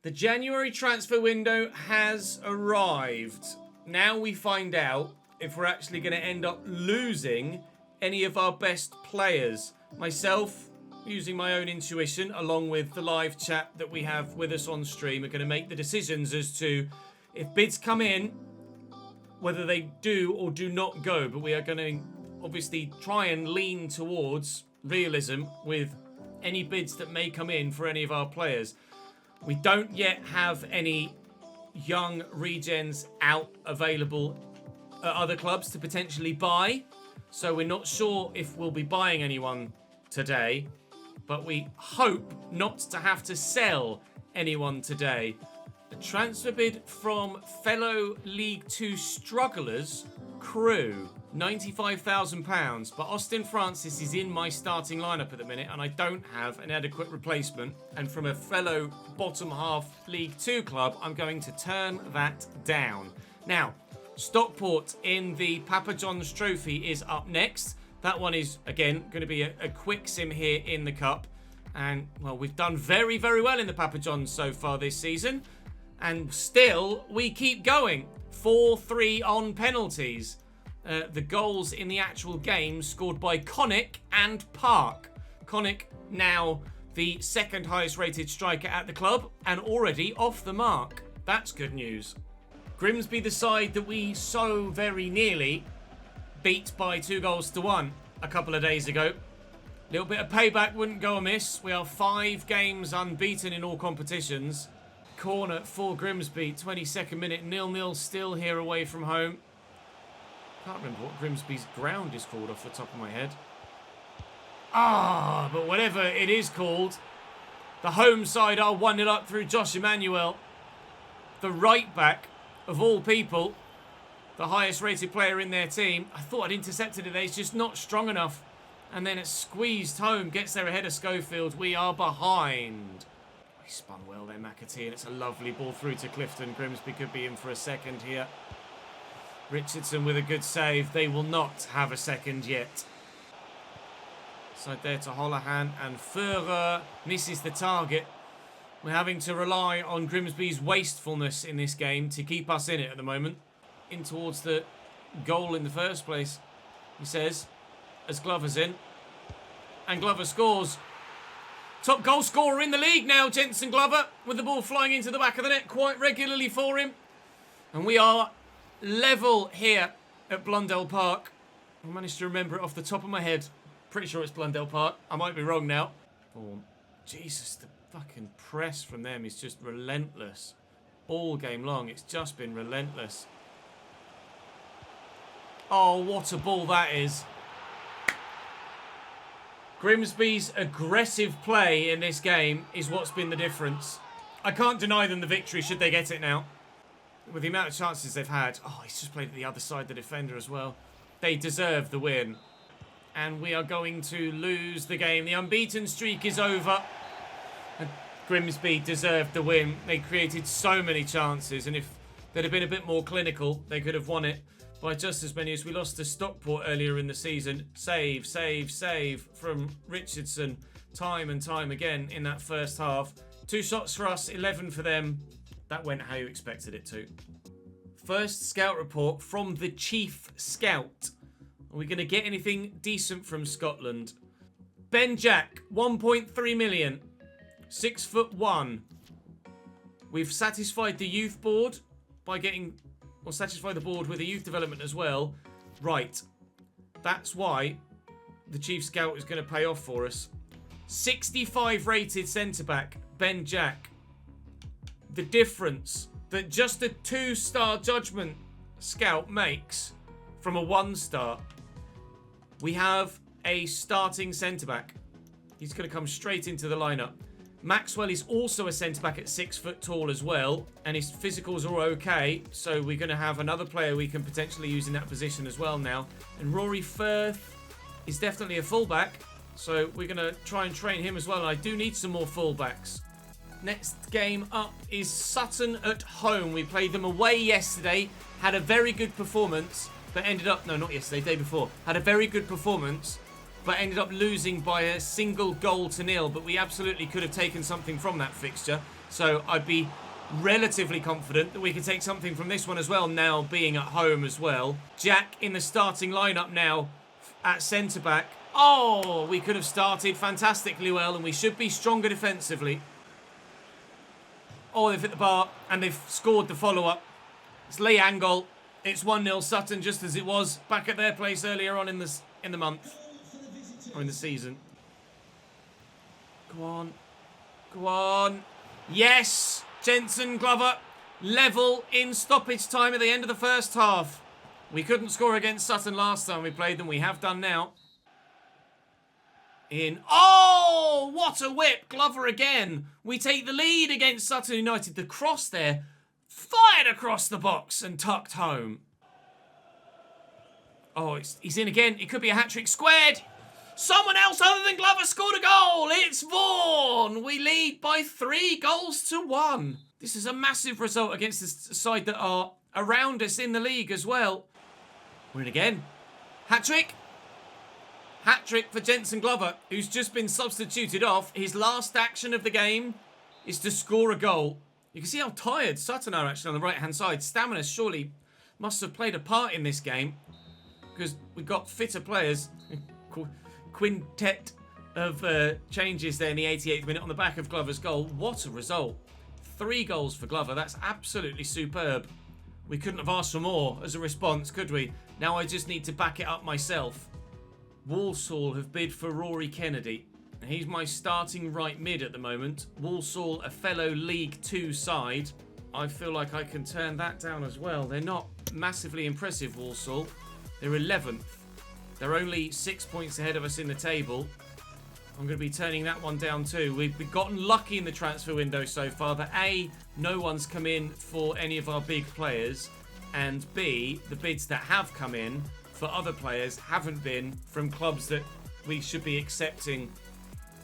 The January transfer window has arrived. Now we find out if we're actually going to end up losing any of our best players. Myself, using my own intuition, along with the live chat that we have with us on stream, are going to make the decisions as to if bids come in, whether they do or do not go. But we are going to obviously try and lean towards realism with any bids that may come in for any of our players. We don't yet have any young regens out available at other clubs to potentially buy. So we're not sure if we'll be buying anyone today. But we hope not to have to sell anyone today. A transfer bid from fellow League Two strugglers, Crew. £95,000, but Austin Francis is in my starting lineup at the minute and I don't have an adequate replacement. And from a fellow bottom half League 2 club, I'm going to turn that down. Now, Stockport in the Papa John's Trophy is up next. That one is, again, going to be a quick sim here in the Cup. And, well, we've done very, very well in the Papa John's so far this season. And still, we keep going. 4-3 on penalties. The goals in the actual game scored by Connick and Park. Connick now the second highest rated striker at the club and already off the mark. That's good news. Grimsby, the side that we so very nearly beat by 2-1 a couple of days ago. Little bit of payback wouldn't go amiss. We are 5 games unbeaten in all competitions. Corner for Grimsby, 22nd minute, 0-0 still here away from home. Can't remember what Grimsby's ground is called off the top of my head. But whatever it is called, the home side are 1-0 up through Josh Emmanuel. The right back, of all people, the highest rated player in their team. I thought I'd intercepted it there, he's just not strong enough. And then it's squeezed home, gets there ahead of Schofield. We are behind. He spun well there, McAtee, and it's a lovely ball through to Clifton. Grimsby could be in for a second here. Richardson with a good save. They will not have a second yet. Side there to Holohan, and Führer misses the target. We're having to rely on Grimsby's wastefulness in this game to keep us in it at the moment. In towards the goal in the first place, he says, as Glover's in. And Glover scores. Top goal scorer in the league now, Jensen Glover, with the ball flying into the back of the net quite regularly for him. And we are level here at Blundell Park. I managed to remember it off the top of my head. Pretty sure it's Blundell Park. I might be wrong now. Oh, Jesus, the fucking press from them is just relentless. All game long, it's just been relentless. Oh, what a ball that is. Grimsby's aggressive play in this game is what's been the difference. I can't deny them the victory should they get it now. With the amount of chances they've had. Oh, he's just played at the other side, the defender as well. They deserve the win. And we are going to lose the game. The unbeaten streak is over. And Grimsby deserved the win. They created so many chances. And if they'd have been a bit more clinical, they could have won it by just as many as we lost to Stockport earlier in the season. Save, save, save from Richardson. Time and time again in that first half. 2 shots for us, 11 for them. That went how you expected it to. First scout report from the chief scout. Are we going to get anything decent from Scotland? Ben Jack, 1.3 million. 6'1". We've satisfied the youth board by getting, or satisfied the board with the youth development as well. Right. That's why the chief scout is going to pay off for us. 65 rated centre-back, Ben Jack. The difference that just a 2-star judgment scout makes from a 1-star. We have a starting centre-back. He's going to come straight into the lineup. Maxwell is also a centre-back at 6 foot tall as well, and his physicals are okay, so we're going to have another player we can potentially use in that position as well now. And Rory Firth is definitely a fullback, so we're going to try and train him as well, and I do need some more fullbacks. Next game up is Sutton at home. We played them away yesterday, had a very good performance, but ended up, no, not yesterday, day before, had a very good performance, but ended up losing by a single goal to nil. But we absolutely could have taken something from that fixture. So I'd be relatively confident that we could take something from this one as well, now being at home as well. Jack in the starting lineup now at centre-back. Oh, we could have started fantastically well, and we should be stronger defensively. Oh, they've hit the bar, and they've scored the follow-up. It's Lee Angol. It's 1-0 Sutton, just as it was back at their place earlier on in the month. Or in the season. Go on. Go on. Yes! Jensen Glover. Level in stoppage time at the end of the first half. We couldn't score against Sutton last time we played them. We have done now. In. Oh! What a whip! Glover again. We take the lead against Sutton United. The cross there. Fired across the box and tucked home. Oh, he's in again. It could be a hat-trick. Squared. Someone else other than Glover scored a goal. It's Vaughan. We lead by 3-1. This is a massive result against the side that are around us in the league as well. We're in again. Hat-trick. Hat-trick for Jensen Glover, who's just been substituted off. His last action of the game is to score a goal. You can see how tired Sutton are actually on the right-hand side. Stamina surely must have played a part in this game, because we've got fitter players. Quintet of changes there in the 88th minute on the back of Glover's goal. What a result. 3 goals for Glover. That's absolutely superb. We couldn't have asked for more as a response, could we? Now I just need to back it up myself. Walsall have bid for Rory Kennedy. He's my starting right mid at the moment. Walsall, a fellow League 2 side. I feel like I can turn that down as well. They're not massively impressive, Walsall. They're 11th. They're only 6 points ahead of us in the table. I'm going to be turning that one down too. We've gotten lucky in the transfer window so far that A, no one's come in for any of our big players, and B, the bids that have come in for other players haven't been from clubs that we should be accepting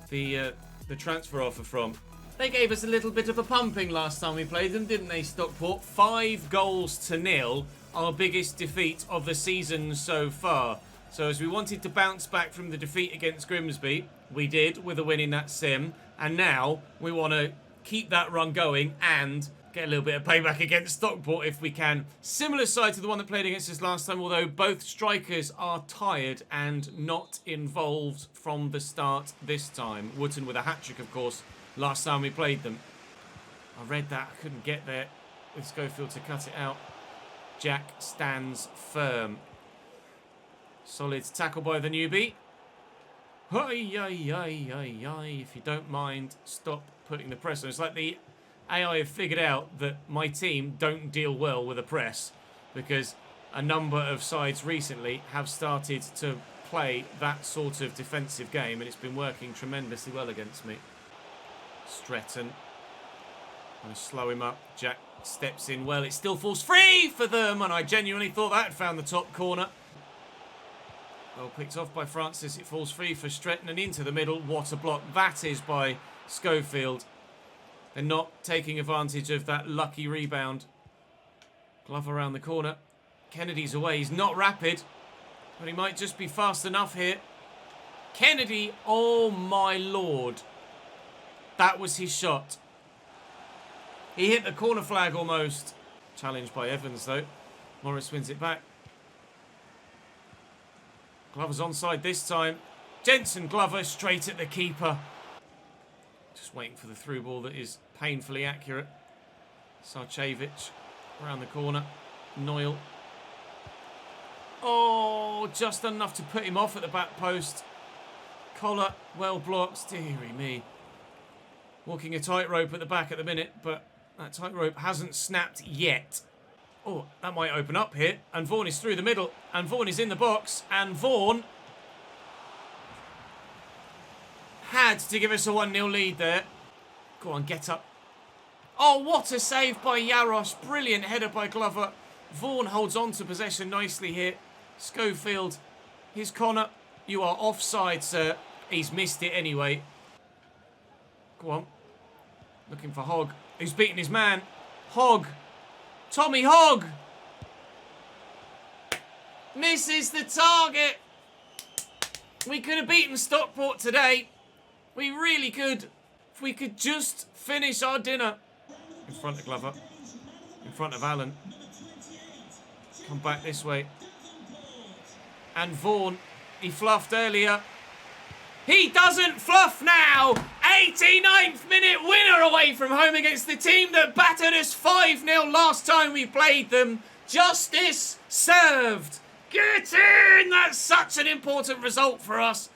the transfer offer from. They gave us a little bit of a pumping last time we played them, didn't they, Stockport? 5-0, our biggest defeat of the season so far. So as we wanted to bounce back from the defeat against Grimsby, we did with a win in that sim. And now we want to keep that run going and get a little bit of payback against Stockport if we can. Similar side to the one that played against us last time, although both strikers are tired and not involved from the start this time. Wootton with a hat-trick, of course, last time we played them. I read that, I couldn't get there with Schofield to cut it out. Jack stands firm. Solid tackle by the newbie. If you don't mind, stop putting the press on. It's like the AI have figured out that my team don't deal well with a press, because a number of sides recently have started to play that sort of defensive game, and it's been working tremendously well against me. Stretton. I'm going to slow him up. Jack steps in well. It still falls free for them, and I genuinely thought that had found the top corner. Well picked off by Francis. It falls free for Stretton and into the middle. What a block that is by Schofield. They're not taking advantage of that lucky rebound. Glove around the corner. Kennedy's away. He's not rapid, but he might just be fast enough here. Kennedy, oh my lord. That was his shot. He hit the corner flag almost. Challenged by Evans though. Morris wins it back. Glover's onside this time. Jensen Glover straight at the keeper. Just waiting for the through ball that is painfully accurate. Sarcevic around the corner. Noyle. Oh, just enough to put him off at the back post. Collar, well blocked. Deary me. Walking a tightrope at the back at the minute, but that tightrope hasn't snapped yet. Oh, that might open up here. And Vaughan is through the middle. And Vaughan is in the box. And Vaughan had to give us a 1-0 lead there. Go on, get up. Oh, what a save by Yaros. Brilliant header by Glover. Vaughan holds on to possession nicely here. Schofield, his corner. You are offside, sir. He's missed it anyway. Go on. Looking for Hogg, who's beaten his man. Hogg. Tommy Hogg. Misses the target. We could have beaten Stockport today. We really could. If we could just finish our dinner. In front of Glover. In front of Allen. Come back this way. And Vaughan. He fluffed earlier. He doesn't fluff now! 89th minute winner away from home against the team that battered us 5-0 last time we played them. Justice served. Get in! That's such an important result for us.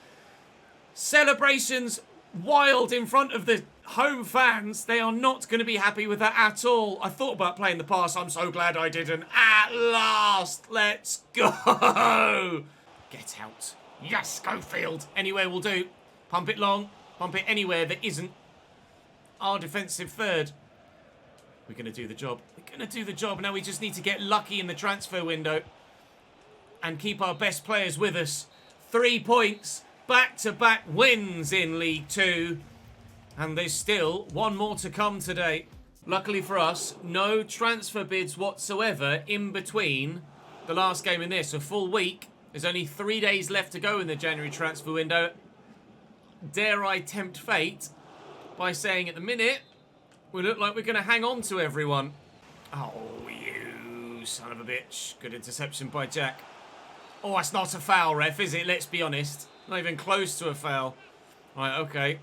Celebrations wild in front of the home fans. They are not going to be happy with that at all. I thought about playing the pass. I'm so glad I didn't. At last, let's go. Get out. Yes, Schofield. Anywhere will do. Pump it long. Pump it anywhere that isn't our defensive third. We're going to do the job. We're going to do the job. Now we just need to get lucky in the transfer window and keep our best players with us. 3 points. Back-to-back wins in League 2. And there's still one more to come today. Luckily for us, no transfer bids whatsoever in between the last game and this. A full week. There's only 3 days left to go in the January transfer window. Dare I tempt fate by saying at the minute, we look like we're going to hang on to everyone. Oh, you son of a bitch. Good interception by Jack. Oh, that's not a foul, ref, is it? Let's be honest. Not even close to a foul. Right, okay.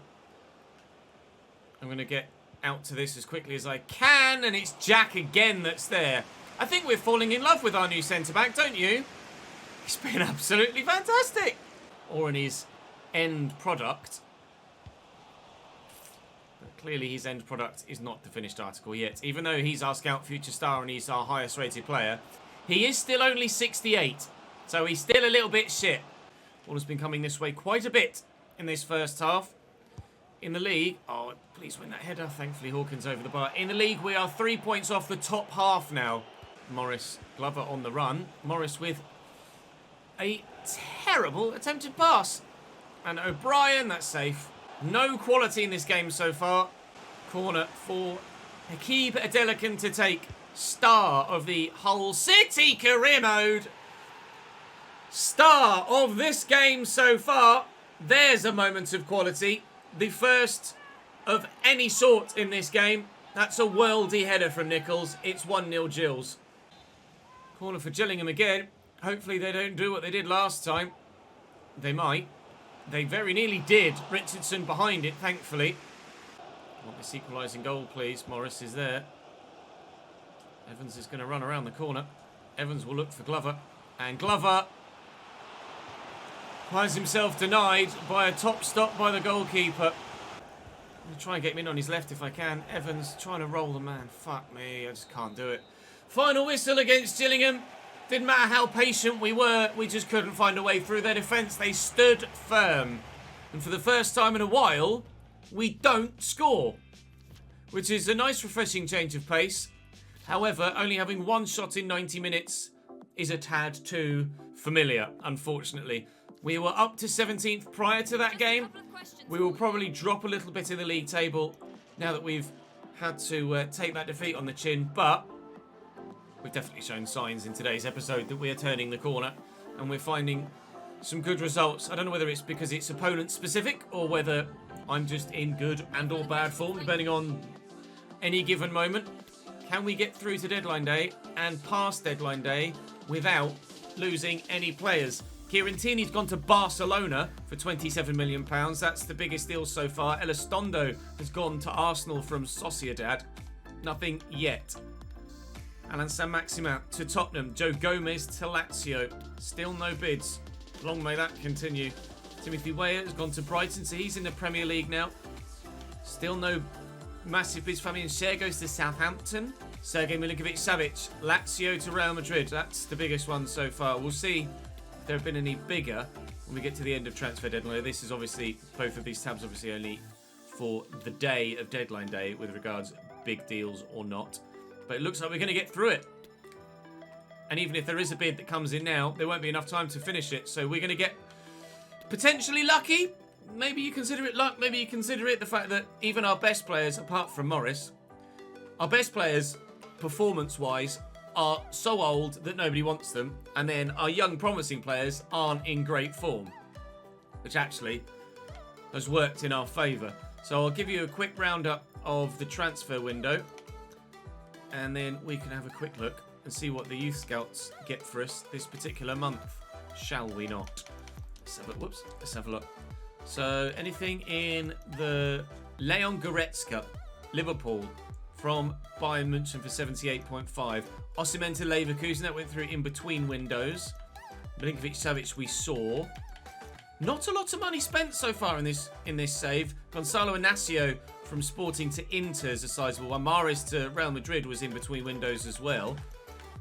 I'm going to get out to this as quickly as I can, and it's Jack again that's there. I think we're falling in love with our new centre-back, don't you? He's been absolutely fantastic. Or in his end product. But clearly his end product is not the finished article yet. Even though he's our scout future star and he's our highest rated player, he is still only 68. So he's still a little bit shit. Ball has been coming this way quite a bit in this first half. In the league, oh, please win that header. Thankfully, Hawkins over the bar. In the league, we are 3 points off the top half now. Morris, Glover on the run. Morris with a terrible attempted pass. And O'Brien, that's safe. No quality in this game so far. Corner for Aqib Adelican to take. Star of the Hull City career mode. Star of this game so far. There's a moment of quality. The first of any sort in this game. That's a worldy header from Nichols. It's 1-0 Gills. Corner for Gillingham again. Hopefully they don't do what they did last time. They might. They very nearly did. Richardson behind it, thankfully. Want this equalising goal, please. Morris is there. Evans is going to run around the corner. Evans will look for Glover. And Glover finds himself denied by a top stop by the goalkeeper. I'm going to try and get him in on his left if I can. Evans trying to roll the man. Fuck me, I just can't do it. Final whistle against Gillingham. Didn't matter how patient we were, we just couldn't find a way through their defence. They stood firm. And for the first time in a while, we don't score. Which is a nice refreshing change of pace. However, only having one shot in 90 minutes is a tad too familiar, unfortunately. We were up to 17th prior to that game. We will probably drop a little bit in the league table now that we've had to take that defeat on the chin. But we've definitely shown signs in today's episode that we are turning the corner and we're finding some good results. I don't know whether it's because it's opponent specific or whether I'm just in good and or bad form, depending on any given moment. Can we get through to deadline day and past deadline day without losing any players? Kieran Tierney's gone to Barcelona for £27 million. That's the biggest deal so far. Elizondo has gone to Arsenal from Sociedad. Nothing yet. Alan Saint-Maximin to Tottenham. Joe Gomez to Lazio. Still no bids. Long may that continue. Timothy Weah has gone to Brighton, so he's in the Premier League now. Still no massive bids. Fabian Schär goes to Southampton. Sergej Milinkovic-Savic, Lazio to Real Madrid. That's the biggest one so far. We'll see if there have been any bigger when we get to the end of transfer deadline. This is obviously, both of these tabs obviously only for the day of deadline day with regards big deals or not. But it looks like we're going to get through it. And even if there is a bid that comes in now, there won't be enough time to finish it. So we're going to get potentially lucky. Maybe you consider it luck. Maybe you consider it the fact that even our best players, apart from Morris, our best players, performance-wise, are so old that nobody wants them. And then our young, promising players aren't in great form. Which actually has worked in our favour. So I'll give you a quick roundup of the transfer window, and then we can have a quick look and see what the youth scouts get for us this particular month. Shall we not? Let's have a look. So anything in the Leon Goretzka, Liverpool, from Bayern München for 78.5. Osimhen to Leverkusen, that went through in between windows. Milinkovic-Savic we saw. Not a lot of money spent so far in this save. Gonzalo Inacio from Sporting to Inter is a sizable one. Mahrez to Real Madrid was in between windows as well.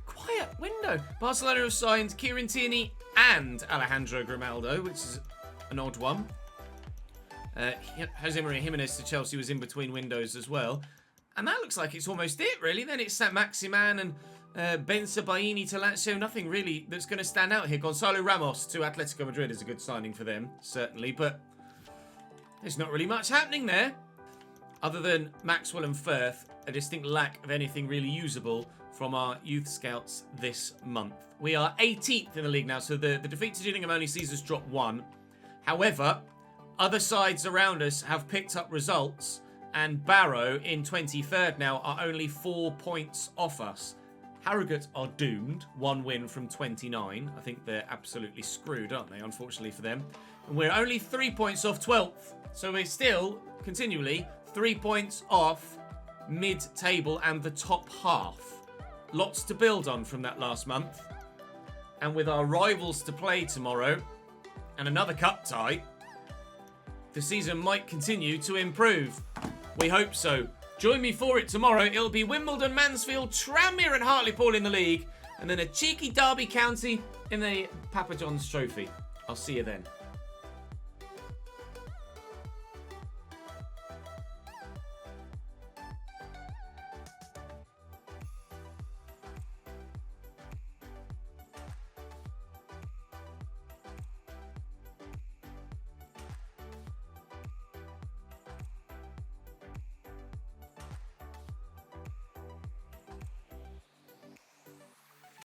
Quiet window. Barcelona have signed Kieran Tierney and Alejandro Grimaldo, which is an odd one. Jose Maria Jimenez to Chelsea was in between windows as well. And that looks like it's almost it, really. Then it's Saint-Maximin and Ben Sebaini to Lazio. Nothing really that's going to stand out here. Gonzalo Ramos to Atletico Madrid is a good signing for them, certainly. But there's not really much happening there. Other than Maxwell and Firth, a distinct lack of anything really usable from our youth scouts this month. We are 18th in the league now, so the defeat to Gillingham only sees us drop 1. However, other sides around us have picked up results, and Barrow in 23rd now are only 4 points off us. Harrogate are doomed, 1 win from 29. I think they're absolutely screwed, aren't they, unfortunately for them. And we're only 3 points off 12th, so we're still continually 3 points off mid-table and the top half. Lots to build on from that last month. And with our rivals to play tomorrow and another cup tie, the season might continue to improve. We hope so. Join me for it tomorrow. It'll be Wimbledon, Mansfield, Tranmere and Hartlepool in the league, and then a cheeky Derby County in the Papa John's Trophy. I'll see you then.